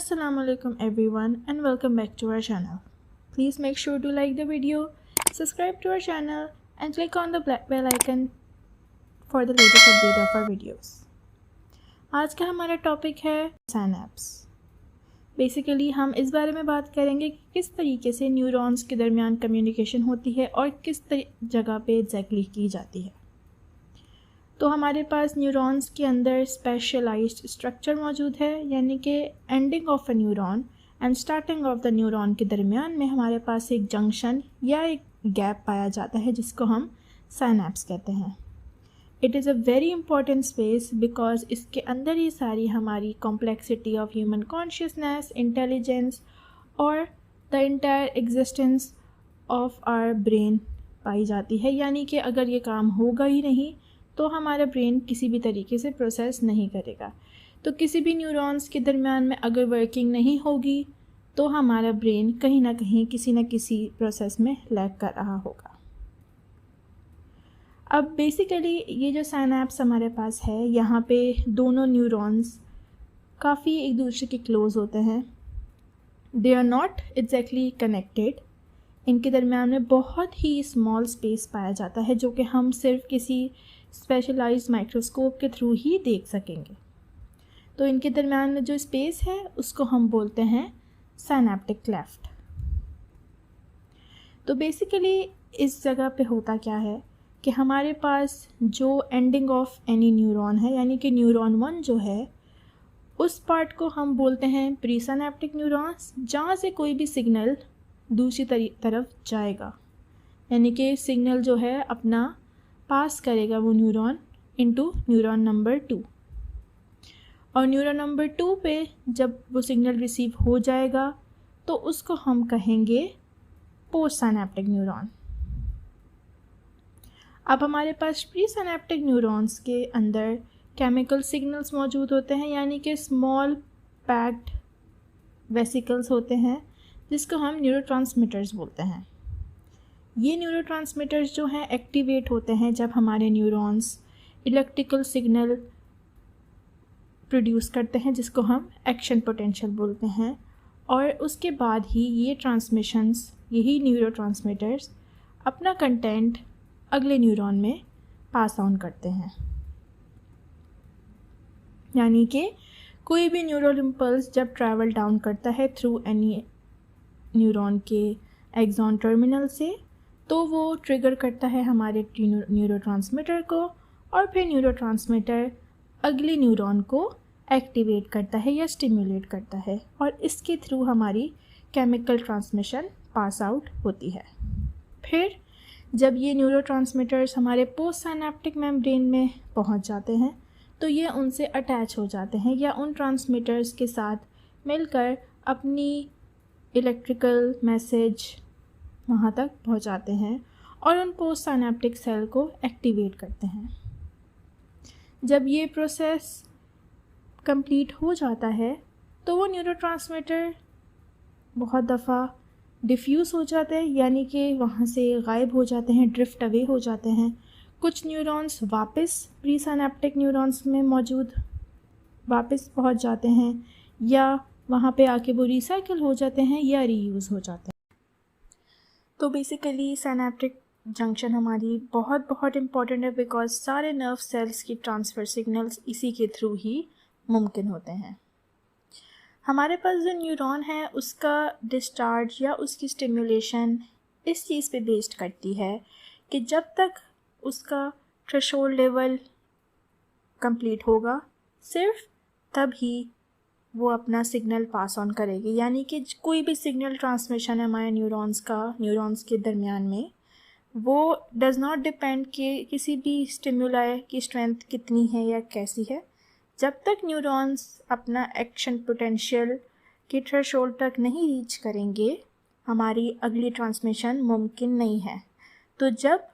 Assalamualaikum everyone and welcome back to our channel. Please make sure to like the video, subscribe to our channel and click on the black bell icon for the latest update of our videos. आज का हमारा topic है synapse. Basically हम इस बारे में बात करेंगे कि किस तरीके से न्यूरॉन्स के दरमियान कम्युनिकेशन होती है और किस जगह पे एग्जैक्टली की जाती है। तो हमारे पास न्यूरॉन्स के अंदर स्पेशलाइज्ड स्ट्रक्चर मौजूद है, यानी कि ending of a neuron and starting of the neuron के दरमियान में हमारे पास एक जंक्शन या एक गैप पाया जाता है जिसको हम साइनेप्स कहते हैं। It is a very important space because इसके अंदर ही सारी हमारी complexity of human consciousness, intelligence और the entire existence of our brain पाई जाती है। यानी कि अगर ये काम होगा ही नहीं तो हमारा ब्रेन किसी भी तरीके से प्रोसेस नहीं करेगा। तो किसी भी न्यूरॉन्स के दरमियान में अगर वर्किंग नहीं होगी तो हमारा ब्रेन कहीं ना कहीं किसी न किसी प्रोसेस में लैग कर रहा होगा। अब बेसिकली ये जो साइनेप्स हमारे पास है, यहाँ पे दोनों न्यूरॉन्स काफ़ी एक दूसरे के क्लोज़ होते हैं। They are not exactly connected. इनके दरमियान में बहुत ही स्मॉल स्पेस पाया जाता है जो कि हम सिर्फ किसी स्पेशलाइज्ड माइक्रोस्कोप के थ्रू ही देख सकेंगे। तो इनके दरमियान में जो स्पेस है उसको हम बोलते हैं साइनेप्टिक क्लेफ्ट। तो बेसिकली इस जगह पे होता क्या है कि हमारे पास जो एंडिंग ऑफ एनी न्यूरॉन है, यानी कि न्यूरॉन 1 जो है, उस पार्ट को हम बोलते हैं प्री साइनेप्टिक न्यूरॉन्स, जहाँ से कोई भी सिग्नल दूसरी तरफ जाएगा। यानी कि सिग्नल जो है अपना पास करेगा वो न्यूरॉन इनटू न्यूरॉन नंबर 2, और न्यूरॉन नंबर 2 पे जब वो सिग्नल रिसीव हो जाएगा तो उसको हम कहेंगे पोस्ट साइनेप्टिक न्यूरॉन। अब हमारे पास प्री साइनेप्टिक न्यूरॉन्स के अंदर केमिकल सिग्नल्स मौजूद होते हैं, यानी कि स्मॉल पैक्ड वेसिकल्स होते हैं जिसको हम न्यूरोट्रांसमीटर्स बोलते हैं। ये न्यूरोट्रांसमीटर्स जो हैं एक्टिवेट होते हैं जब हमारे न्यूरॉन्स इलेक्ट्रिकल सिग्नल प्रोड्यूस करते हैं जिसको हम एक्शन पोटेंशियल बोलते हैं, और उसके बाद ही ये ट्रांसमिशंस, यही न्यूरोट्रांसमीटर्स अपना कंटेंट अगले न्यूरॉन में पास ऑन करते हैं। यानी कि कोई भी न्यूरल इम्पल्स जब ट्रैवल डाउन करता है थ्रू एनी न्यूरॉन के एक्सॉन टर्मिनल से, तो वो ट्रिगर करता है हमारे न्यूरोट्रांसमीटर को, और फिर न्यूरोट्रांसमीटर अगले न्यूरॉन को एक्टिवेट करता है या स्टिम्युलेट करता है, और इसके थ्रू हमारी केमिकल ट्रांसमिशन पास आउट होती है। फिर जब ये न्यूरोट्रांसमीटर्स हमारे पोस्ट साइनेप्टिक मेम्ब्रेन में पहुंच जाते हैं तो ये उनसे अटैच हो जाते हैं या उन ट्रांसमीटर्स के साथ मिलकर अपनी इलेक्ट्रिकल मैसेज वहाँ तक पहुँचाते हैं और उन पोस्ट साइनेप्टिक सेल को एक्टिवेट करते हैं। जब ये प्रोसेस कंप्लीट हो जाता है तो वो न्यूरोट्रांसमीटर बहुत दफ़ा डिफ्यूज़ हो जाते हैं, यानी कि वहाँ से गायब हो जाते हैं, ड्रिफ्ट अवे हो जाते हैं। कुछ न्यूरॉन्स वापस प्री साइनेप्टिक न्यूरॉन्स में मौजूद वापस पहुँच जाते हैं, या वहाँ पे आके वो रिसाइकिल हो जाते हैं या रीयूज़ हो जाते हैं। तो बेसिकली साइनेप्टिक जंक्शन हमारी बहुत इम्पॉर्टेंट है बिकॉज सारे नर्व सेल्स की ट्रांसफ़र सिग्नल्स इसी के थ्रू ही मुमकिन होते हैं। हमारे पास जो न्यूरॉन है उसका डिस्चार्ज या उसकी स्टिमुलेशन इस चीज़ पे बेस्ड करती है कि जब तक उसका थ्रेशोल्ड लेवल कंप्लीट होगा सिर्फ तब ही वो अपना सिग्नल पास ऑन करेगी। यानी कि कोई भी सिग्नल ट्रांसमिशन है हमारे न्यूरॉन्स के दरमियान में, वो डज़ नॉट डिपेंड कि किसी भी स्टिमुलाई की स्ट्रेंथ कितनी है या कैसी है। जब तक न्यूरॉन्स अपना एक्शन पोटेंशियल के थ्रेशोल्ड तक नहीं रीच करेंगे हमारी अगली ट्रांसमिशन मुमकिन नहीं है। तो जब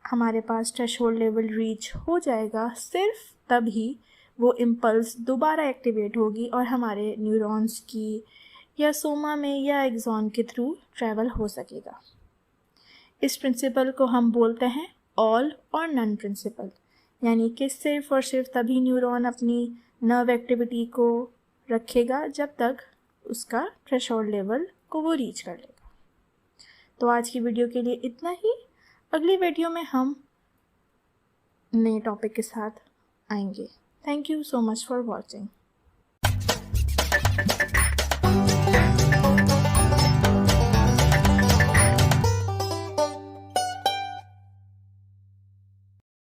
हमारे पास थ्रेशोल्ड लेवल रीच हो जाएगा सिर्फ तब ही वो इम्पल्स दोबारा एक्टिवेट होगी और हमारे न्यूरॉन्स की या सोमा में या एक्सॉन के थ्रू ट्रैवल हो सकेगा। इस प्रिंसिपल को हम बोलते हैं ऑल और नन प्रिंसिपल, यानी कि सिर्फ और सिर्फ तभी न्यूरॉन अपनी नर्व एक्टिविटी को रखेगा जब तक उसका थ्रेशोल्ड लेवल को वो रीच कर लेगा। तो आज की वीडियो के लिए इतना ही। अगली वीडियो में हम नए टॉपिक के साथ आएंगे। Thank you so much for watching.